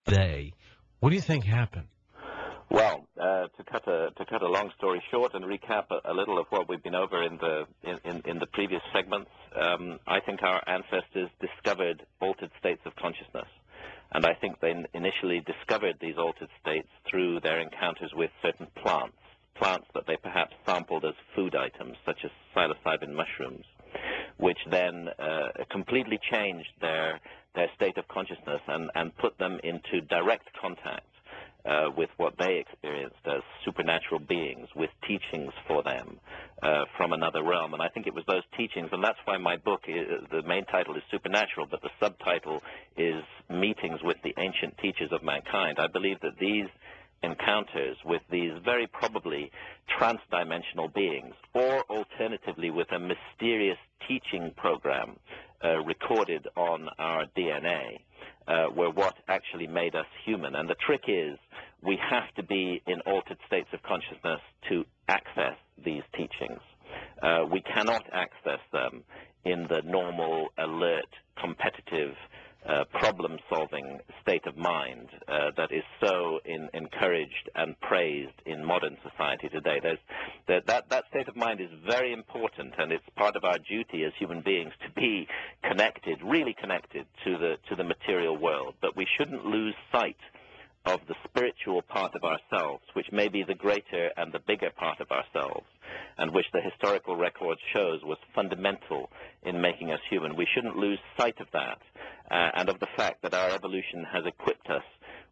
day. What do you think happened? Well, to cut a long story short and recap a little of what we've been over in the previous segments, I think our ancestors discovered altered states of consciousness, and I think they initially discovered these altered states through their encounters with certain plants that they perhaps sampled as food items, such as psilocybin mushrooms, which then completely changed their state of consciousness and put them into direct contact with what they experienced as supernatural beings, with teachings for them from another realm. And I think it was those teachings, and that's why my book, the main title is Supernatural, but the subtitle is Meetings with the Ancient Teachers of Mankind. I believe that these encounters with these very probably transdimensional beings, or alternatively with a mysterious teaching program recorded on our DNA, were what actually made us human. And the trick is, we have to be in altered states of consciousness to access these teachings. We cannot access them in the normal, alert, competitive, problem-solving state of mind that is so encouraged and praised in modern society today. That state of mind is very important, and it's part of our duty as human beings to be connected, really connected to the material world. But we shouldn't lose sight of the spiritual part of ourselves, which may be the greater and the bigger part of ourselves, and which the historical record shows was fundamental in making us human. We shouldn't lose sight of that, and of the fact that our evolution has equipped us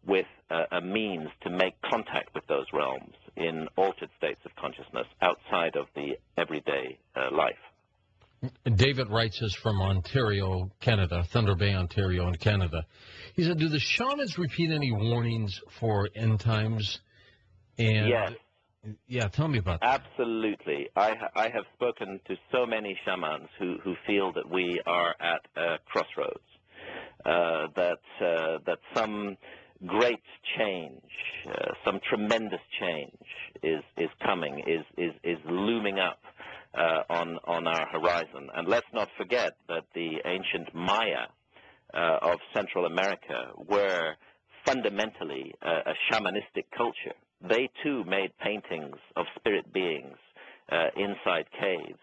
with a means to make contact with those realms in altered states of consciousness outside of the everyday life. David writes us from Ontario, Canada, Thunder Bay, Ontario in Canada. He said, do the shamans repeat any warnings for end times? And yes. Yeah, tell me about that. Absolutely. I have spoken to so many shamans who feel that we are at a crossroads, that some great change, some tremendous change is coming, is looming up on our horizon. And let's not forget that the ancient Maya of Central America were fundamentally a shamanistic culture. They too made paintings of spirit beings inside caves.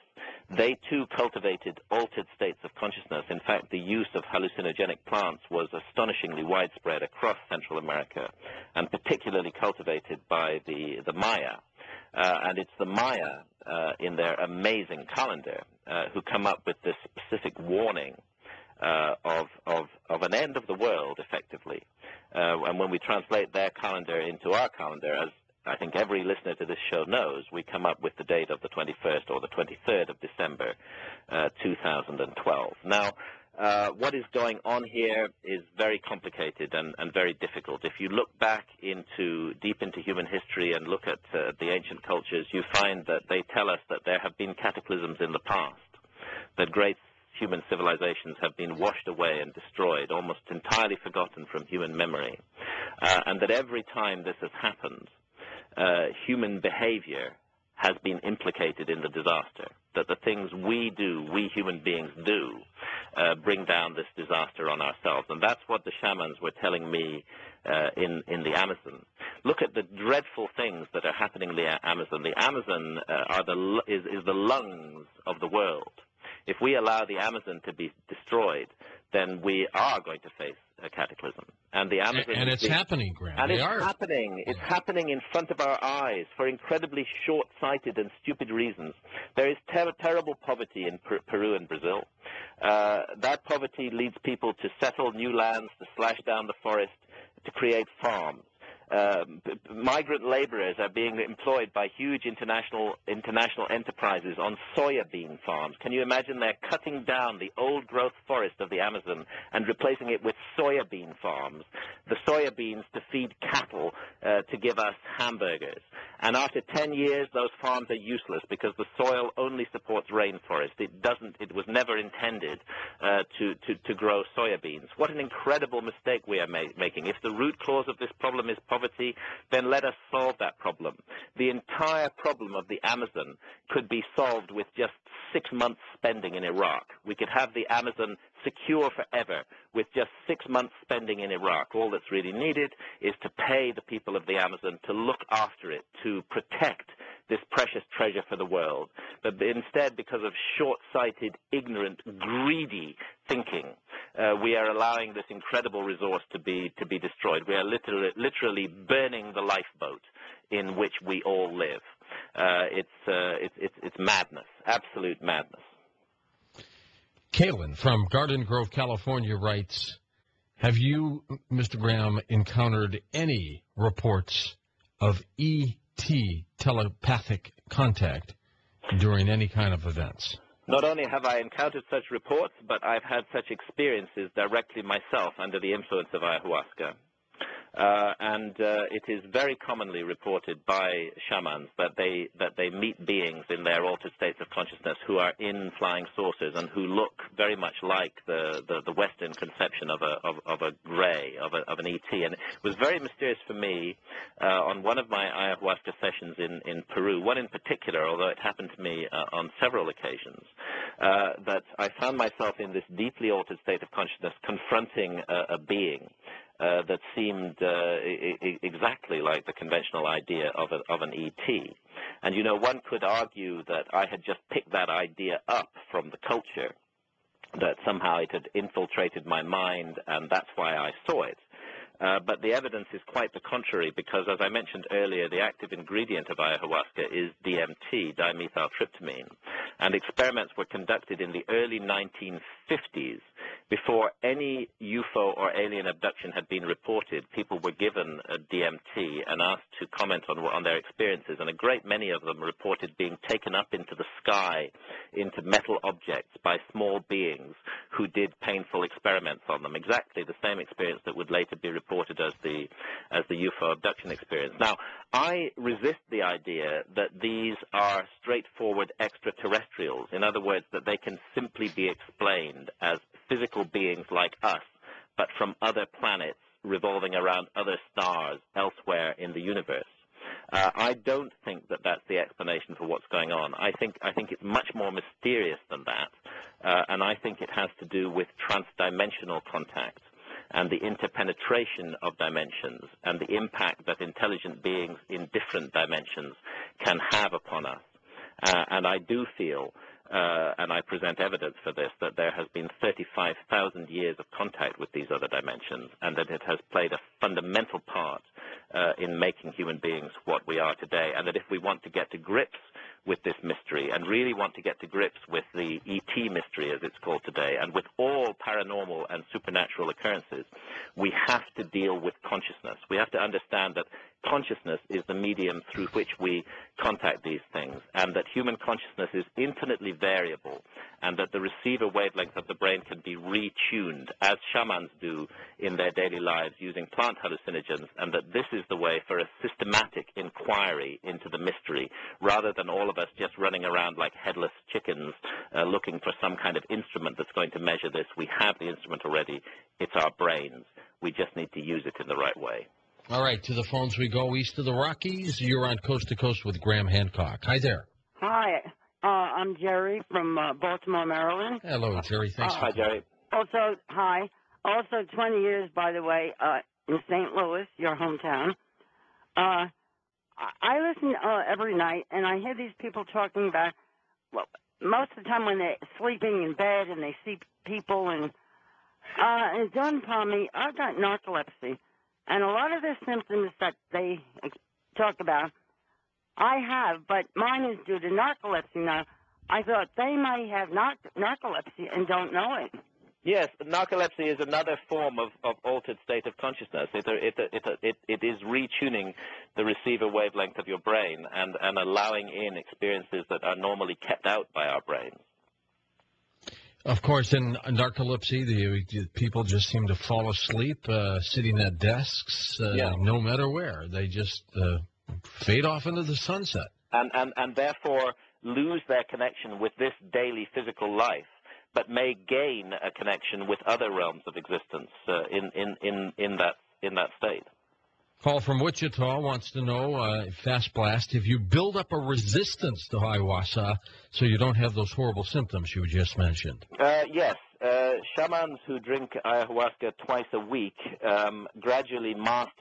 They too cultivated altered states of consciousness. In fact, the use of hallucinogenic plants was astonishingly widespread across Central America, and particularly cultivated by the Maya. And it's the Maya, in their amazing calendar, who come up with this specific warning of an end of the world, effectively. And when we translate their calendar into our calendar, as I think every listener to this show knows, we come up with the date of the 21st or the 23rd of December, 2012. Now, what is going on here is very complicated and very difficult. If you look back deep into human history and look at the ancient cultures, you find that they tell us that there have been cataclysms in the past, that great human civilizations have been washed away and destroyed, almost entirely forgotten from human memory, and that every time this has happened, human behavior has been implicated in the disaster, that the things we human beings do, bring down this disaster on ourselves. And that's what the shamans were telling me in the Amazon. Look at the dreadful things that are happening in the Amazon. The Amazon is the lungs of the world. If we allow the Amazon to be destroyed, then we are going to face a cataclysm. And the Amazon and it's happening, Graham. And it's happening. It's happening in front of our eyes for incredibly short-sighted and stupid reasons. There is terrible poverty in Peru and Brazil. That poverty leads people to settle new lands, to slash down the forest, to create farms. Migrant laborers are being employed by huge international enterprises on soya bean farms. Can you imagine? They're cutting down the old growth forest of the Amazon and replacing it with soya bean farms. The soya beans to feed cattle to give us hamburgers. And after 10 years, those farms are useless because the soil only supports rainforest. It was never intended to grow soya beans. What an incredible mistake we are making. If the root cause of this problem is poverty, then let us solve that problem. The entire problem of the Amazon could be solved with just 6 months spending in Iraq. We could have the Amazon secure forever with just 6 months spending in Iraq. All that's really needed is to pay the people of the Amazon to look after it, to protect this precious treasure for the world. But instead, because of short-sighted, ignorant, greedy thinking, we are allowing this incredible resource to be destroyed. We are literally burning the lifeboat in which we all live. It's madness, absolute madness. Kaylin from Garden Grove, California writes, have you, Mr. Graham, encountered any reports of ET telepathic contact during any kind of events? Not only have I encountered such reports, but I've had such experiences directly myself under the influence of ayahuasca. And it is very commonly reported by shamans that they meet beings in their altered states of consciousness who are in flying saucers and who look very much like the Western conception of a gray, of an ET. And it was very mysterious for me on one of my ayahuasca sessions in Peru, one in particular, although it happened to me on several occasions, that I found myself in this deeply altered state of consciousness confronting a being that seemed exactly like the conventional idea of an ET. And, you know, one could argue that I had just picked that idea up from the culture, that somehow it had infiltrated my mind, and that's why I saw it. But the evidence is quite the contrary, because, as I mentioned earlier, the active ingredient of ayahuasca is DMT, dimethyltryptamine, and experiments were conducted in the early 1950s. Before any UFO or alien abduction had been reported, people were given DMT and asked to comment on their experiences, and a great many of them reported being taken up into the sky, into metal objects by small beings who did painful experiments on them, exactly the same experience that would later be reported as the UFO abduction experience. Now, I resist the idea that these are straightforward extraterrestrials. In other words, that they can simply be explained as physical beings like us, but from other planets revolving around other stars elsewhere in the universe. I don't think that that's the explanation for what's going on. I think it's much more mysterious than that, and I think it has to do with transdimensional contact and the interpenetration of dimensions and the impact that intelligent beings in different dimensions can have upon us. And I do feel, and I present evidence for this, that there has been 35,000 years of contact with these other dimensions, and that it has played a fundamental part in making human beings what we are today, and that if we want to get to grips with this mystery and really want to get to grips with the ET mystery, as it's called today, and with all paranormal and supernatural occurrences, we have to deal with consciousness. We have to understand that consciousness is the medium through which we contact these things, and that human consciousness is infinitely variable, and that the receiver wavelength of the brain can be retuned, as shamans do in their daily lives using plant hallucinogens, and that this is the way for a systematic inquiry into the mystery, rather than all of us just running around like headless chickens looking for some kind of instrument that's going to measure this. We have the instrument already. It's our brains. We just need to use it in the right way. All right, to the phones we go, east of the Rockies. You're on Coast to Coast with Graham Hancock. Hi there. Hi, I'm Jerry from Baltimore, Maryland. Hello, Jerry. Thanks. Hi, Jerry. Also, hi. Also, 20 years, by the way, in St. Louis, your hometown. I listen every night, and I hear these people talking about, well, most of the time when they're sleeping in bed and they see people, and it dawned upon me, I've got narcolepsy. And a lot of the symptoms that they talk about, I have, but mine is due to narcolepsy. Now, I thought they might have narcolepsy and don't know it. Yes, narcolepsy is another form of altered state of consciousness. It is retuning the receiver wavelength of your brain and allowing in experiences that are normally kept out by our brains. Of course, in narcolepsy, the people just seem to fall asleep sitting at desks, no matter where. They just fade off into the sunset. And therefore lose their connection with this daily physical life, but may gain a connection with other realms of existence in that state. Paul from Wichita wants to know, fast blast, if you build up a resistance to ayahuasca so you don't have those horrible symptoms you just mentioned. Yes. Shamans who drink ayahuasca twice a week gradually master